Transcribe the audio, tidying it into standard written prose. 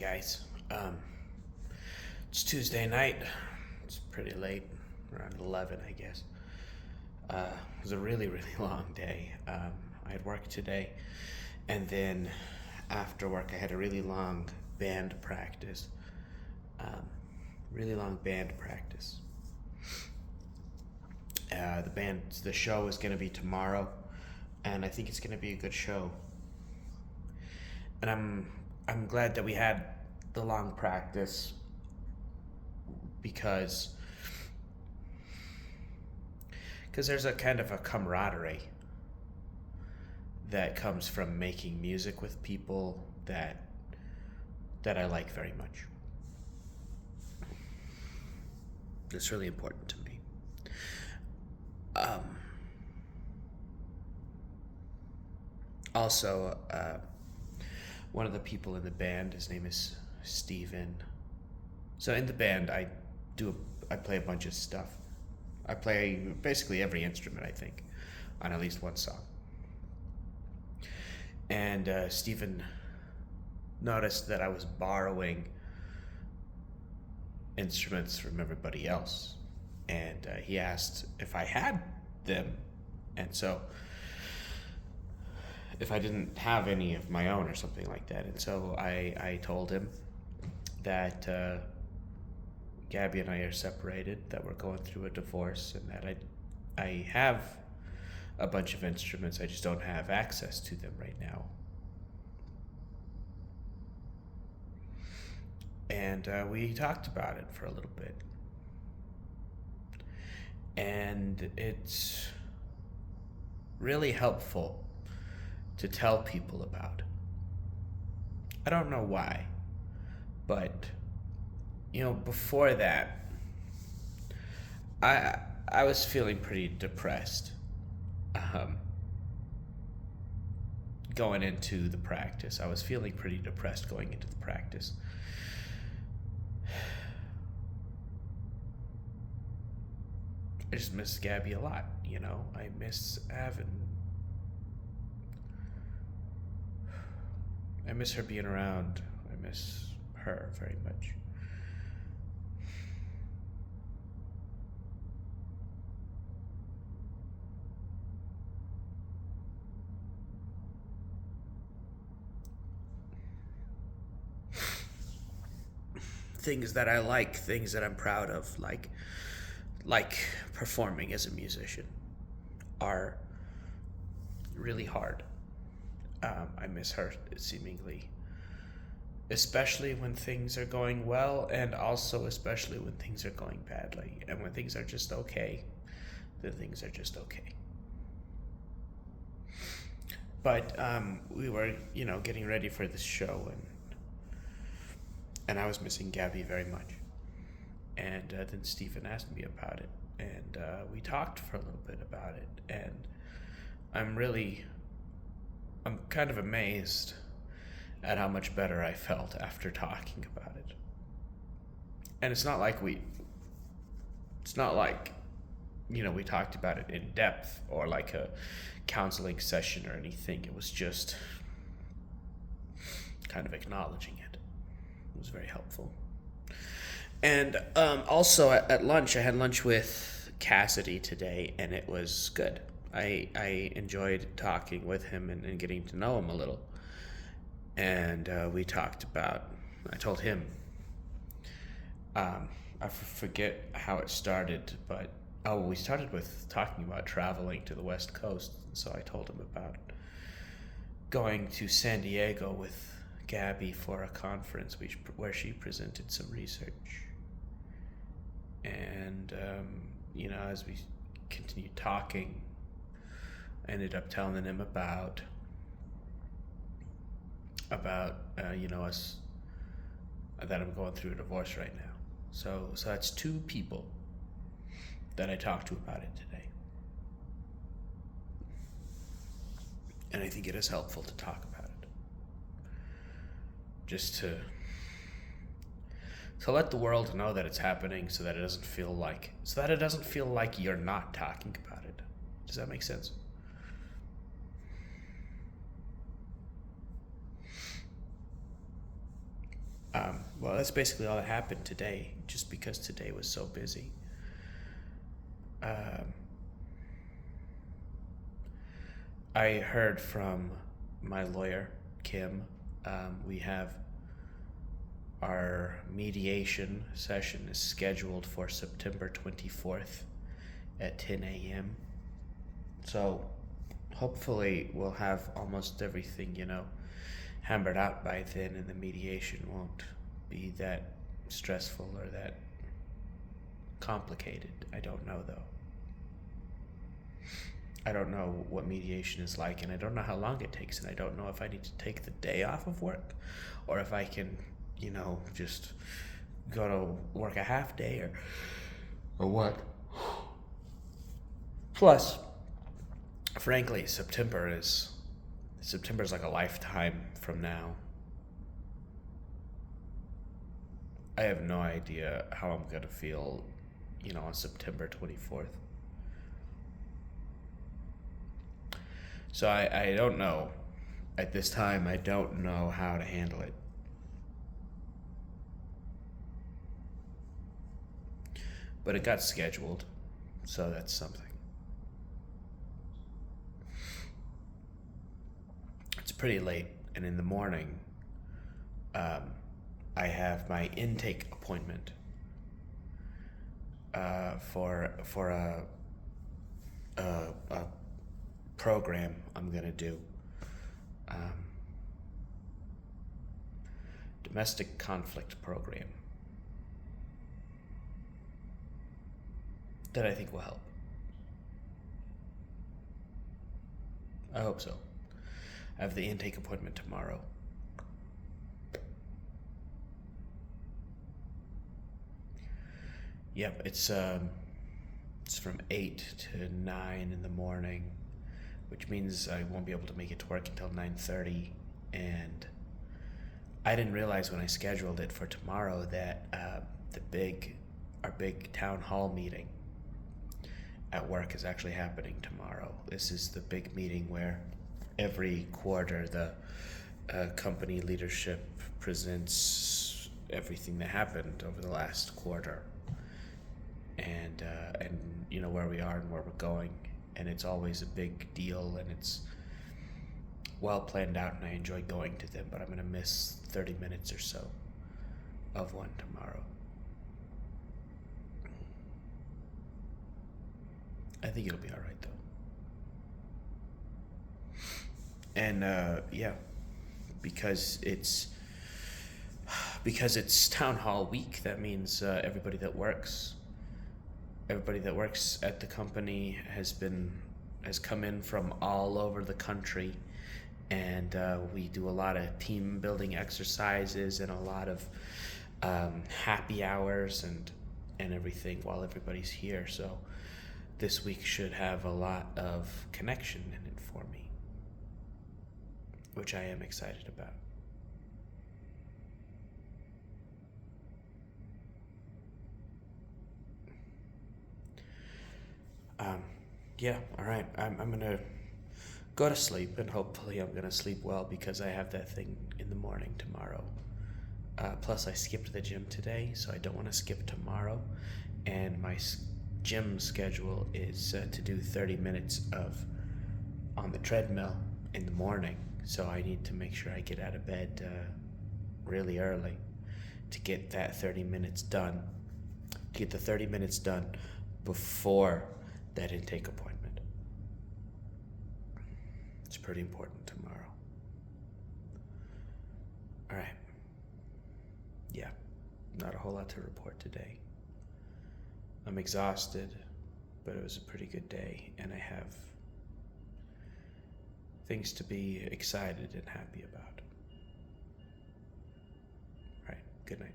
guys. It's Tuesday night. It's pretty late, around 11, I guess. It was a really, really long day. I had work today, and then after work, I had a really long band practice. Um, really long band practice. The show is going to be tomorrow, and I think it's going to be a good show. And I'm glad that we had the long practice because there's a kind of a camaraderie that comes from making music with people that I like very much. It's really important to me. Um, Also, one of the people in the band, his name is Steven. So in the band, I play a bunch of stuff. I play basically every instrument, I think, on at least one song. And Steven noticed that I was borrowing instruments from everybody else, and he asked if I had them, and so if I didn't have any of my own or something like that. And so I told him that Gabby and I are separated, that we're going through a divorce, and that I have a bunch of instruments, I just don't have access to them right now. And we talked about it for a little bit. And it's really helpful to tell people about. I don't know why, but before that, I was feeling pretty depressed, going into the practice. I was feeling pretty depressed going into the practice. I just miss Gabby a lot, I miss I miss her being around. I miss her very much. Things that I like, things that I'm proud of, like performing as a musician, are really hard. I miss her seemingly, especially when things are going well, and also especially when things are going badly. And when things are just okay, then things are just okay. But we were, getting ready for this show, and I was missing Gabby very much. And then Stephen asked me about it, and we talked for a little bit about it, and I'm kind of amazed at how much better I felt after talking about it. And it's not like we talked about it in depth or like a counseling session or anything. It was just kind of acknowledging it. It was very helpful. And also at lunch, I had lunch with Cassidy today, and it was good. I enjoyed talking with him and getting to know him a little. And we talked about, I told him, I forget how it started, but we started with talking about traveling to the West Coast. So I told him about going to San Diego with Gabby for a conference where she presented some research. And, as we continued talking, I ended up telling him about us, that I'm going through a divorce right now. So that's two people that I talked to about it today. And I think it is helpful to talk about it. Just to let the world know that it's happening, so that it doesn't feel like you're not talking about it. Does that make sense? Well, that's basically all that happened today, just because today was so busy. Um, I heard from my lawyer, Kim. We have our mediation session is scheduled for September 24th at 10 a.m. So hopefully we'll have almost everything, hammered out by then, and the mediation won't be that stressful or that complicated. I don't know though. I don't know what mediation is like, and I don't know how long it takes, and I don't know if I need to take the day off of work or if I can, just go to work a half day or what. Plus, frankly, September's like a lifetime from now. I have no idea how I'm gonna feel, on September 24th. So I don't know. At this time, I don't know how to handle it. But it got scheduled, so that's something. It's pretty late, and in the morning, I have my intake appointment for a program I'm gonna do. Domestic conflict program that I think will help. I hope so. I have the intake appointment tomorrow. Yep, it's from 8 to 9 in the morning, which means I won't be able to make it to work until 9:30. And I didn't realize when I scheduled it for tomorrow that our big town hall meeting at work is actually happening tomorrow. This is the big meeting where every quarter the company leadership presents everything that happened over the last quarter, and where we are and where we're going. And it's always a big deal, and it's well planned out, and I enjoy going to them, but I'm going to miss 30 minutes or so of one tomorrow. I think it'll be all right, though. And because it's town hall week, that means everybody that works at the company has come in from all over the country, and we do a lot of team building exercises and a lot of happy hours and everything while everybody's here. So this week should have a lot of connection in it for me, which I am excited about. All right. I'm gonna go to sleep, and hopefully I'm gonna sleep well because I have that thing in the morning tomorrow. Plus, I skipped the gym today, so I don't want to skip tomorrow. And my gym schedule is to do 30 minutes on the treadmill in the morning, so I need to make sure I get out of bed really early to get that 30 minutes done. To get the 30 minutes done before that intake appointment. It's pretty important tomorrow. All right. Yeah, not a whole lot to report today. I'm exhausted, but it was a pretty good day, and I have things to be excited and happy about. All right, good night.